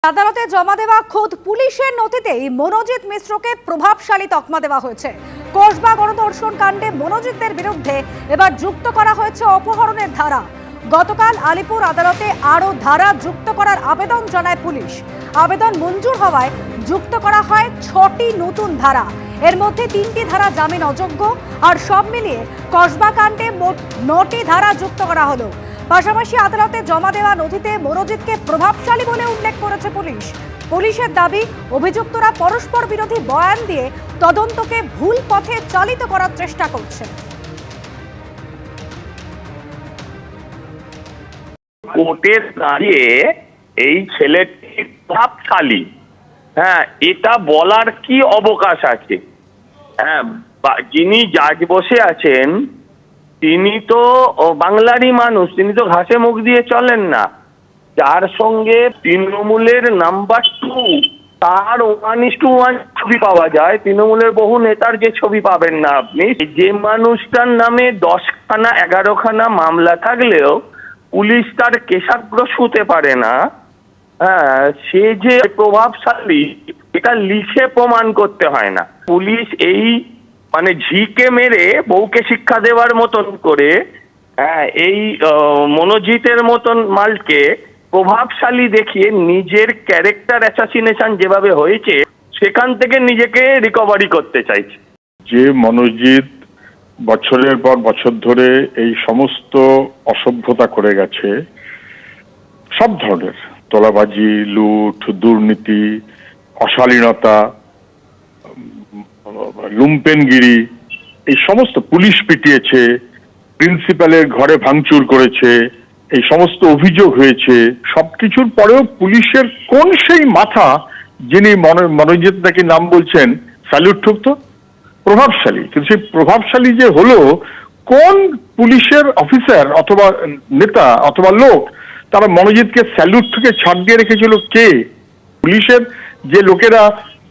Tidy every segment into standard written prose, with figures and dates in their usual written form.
আদালতে জমা দেওয়া খোদ পুলিশের নথিতেই মনোজিৎ মিশ্রকে প্রভাবশালী তকমা দেওয়া হয়েছে। কসবা গণধর্ষণ কাণ্ডে মনোজিতের বিরুদ্ধে এবার যুক্ত করা হয়েছে অপহরণের ধারা। গতকাল আলিপুর আদালতে আরও ধারা যুক্ত করার আবেদন জানায় পুলিশ। আবেদন মঞ্জুর হওয়ায় যুক্ত করা হয় 6টি নতুন ধারা। এর মধ্যে 3টি ধারা জামিন অযোগ্য, আর সব মিলিয়ে কসবা কাণ্ডে মোট 9টি ধারা যুক্ত করা হলো। পাশাপাশি আদালতে জমা দেওয়া নথিতে মনোজিৎকে প্রভাবশালী বলে উল্লেখ করেছে পুলিশ। পুলিশের দাবি, অভিযুক্তরা পরস্পর বিরোধী বয়ান দিয়ে তদন্তকে ভুল পথে চালিত করার চেষ্টা করছে। কোর্টে দাঁড়িয়ে এই ছেলেটি প্রভাবশালী, এটা বলার কি অবকাশ আছে? যিনি জাজ বসে আছেন তিনি তো বাংলারই মানুষ, তিনি তো ঘাসে মুখ দিয়ে চলেন না। যার সঙ্গে তৃণমূলের নাম্বার 2 তার 1:1 ছবি পাওয়া যায়, তৃণমূলের বহু নেতার যে ছবি পাবেন না আপনি, যে মানুষটার নামে 10খানা 11খানা মামলা থাকলেও পুলিশ তার কেশাগ্র শুতে পারে না, সে যে প্রভাবশালী এটা লিখে প্রমাণ করতে হয় না। পুলিশ এই ঝিকে মেরে বউকে শিক্ষা দেওয়ার মতন করে এই মনোজিতের মতন মালকে প্রভাবশালী দেখিয়ে নিজের ক্যারেক্টার অ্যাসাসিনেশন যেভাবে হয়েছে সেখান থেকে নিজেকে রিকভারি করতে চাইছে। যে মনোজিৎ বছরের পর বছর ধরে এই সমস্ত অসভ্যতা করে গেছে, সব ধরনের তোলাবাজি, লুট, দুর্নীতি, অশালীনতা, লুম্পেনগিরি, এই সমস্ত, পুলিশ পিটিয়েছে, প্রিন্সিপালের ঘরে ভাঙচুর করেছে, এই সমস্ত অভিযোগ হয়েছে। সবকিছুর পরেও পুলিশের কোন সেই মাথা যিনি মনোজিৎ নাকি নাম বলছেন স্যালুট ঠুকতো? প্রভাবশালী। কিন্তু সেই প্রভাবশালী যে হলো, কোন পুলিশের অফিসার অথবা নেতা অথবা লোক তারা মনোজিৎকে স্যালুট থেকে ছাড় দিয়ে রেখেছিল? কে? পুলিশের যে লোকেরা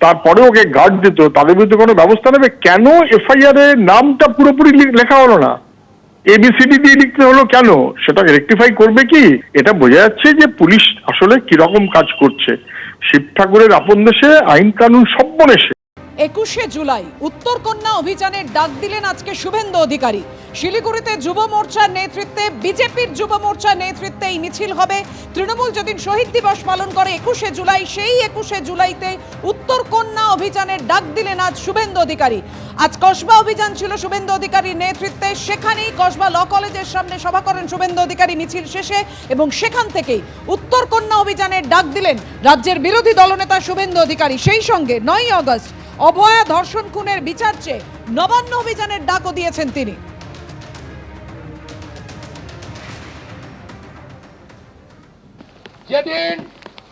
তারপরে ওকে গার্ড দিত তাদের বিরুদ্ধে কোনো ব্যবস্থা নেবে? কেন এফআইআর এর নামটা পুরোপুরি লেখা হলো না? এবিসিডি দিয়ে লিখতে হলো কেন? সেটা রেকটিফাই করবে কি? এটা বোঝা যাচ্ছে যে পুলিশ আসলে কিরকম কাজ করছে। শিব ঠাকুরের আপন দেশে আইন কানুন সর্বনেশে। 21শে জুলাই উত্তরকন্যা অভিযানের ডাক দিলেন আজকে শুভেন্দু অধিকারী। শিলিগুড়িতে যুব মোর্চার নেতৃত্বে, বিজেপির যুব মোর্চার নেতৃত্বে এই মিছিল হবে। তৃণমূল যেদিন শহীদ দিবস পালন করে 21শে জুলাই, সেই 21শে জুলাইতে উত্তরকন্যা অভিযানের ডাক দিলেন আজ শুভেন্দু অধিকারী। আজ কসবা অভিযান ছিল শুভেন্দু অধিকারীর নেতৃত্বে। সেখানেই কসবা ল কলেজের সামনে সভা করেন শুভেন্দু অধিকারী মিছিল শেষে, এবং সেখান থেকেই উত্তরকন্যা অভিযানের ডাক দিলেন রাজ্যের বিরোধী দলনেতা শুভেন্দু অধিকারী। সেই সঙ্গে 9ই আগস্ট অভয়া ধর্ষণ খুনের বিচার চেয়ে নবান্ন অভিযানের ডাকও দিয়েছেন তিনি। যেদিন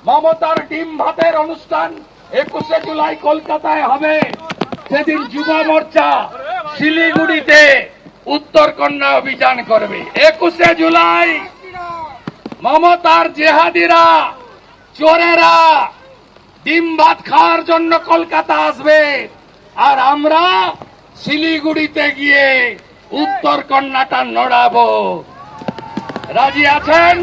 মমতার ডিম ভাতের অনুষ্ঠান 21শে জুলাই কলকাতায় হবে, সেদিন যুব মোর্চা শিলিগুড়িতে উত্তরকন্যা অভিযান করবে। 21শে জুলাই মমতার জেহাদিরা, চোরেরা ডিম ভাত খাওয়ার জন্য কলকাতা আসবে, আর আমরা শিলিগুড়িতে গিয়ে উত্তরকন্যাটা নড়াবো। রাজি আছেন?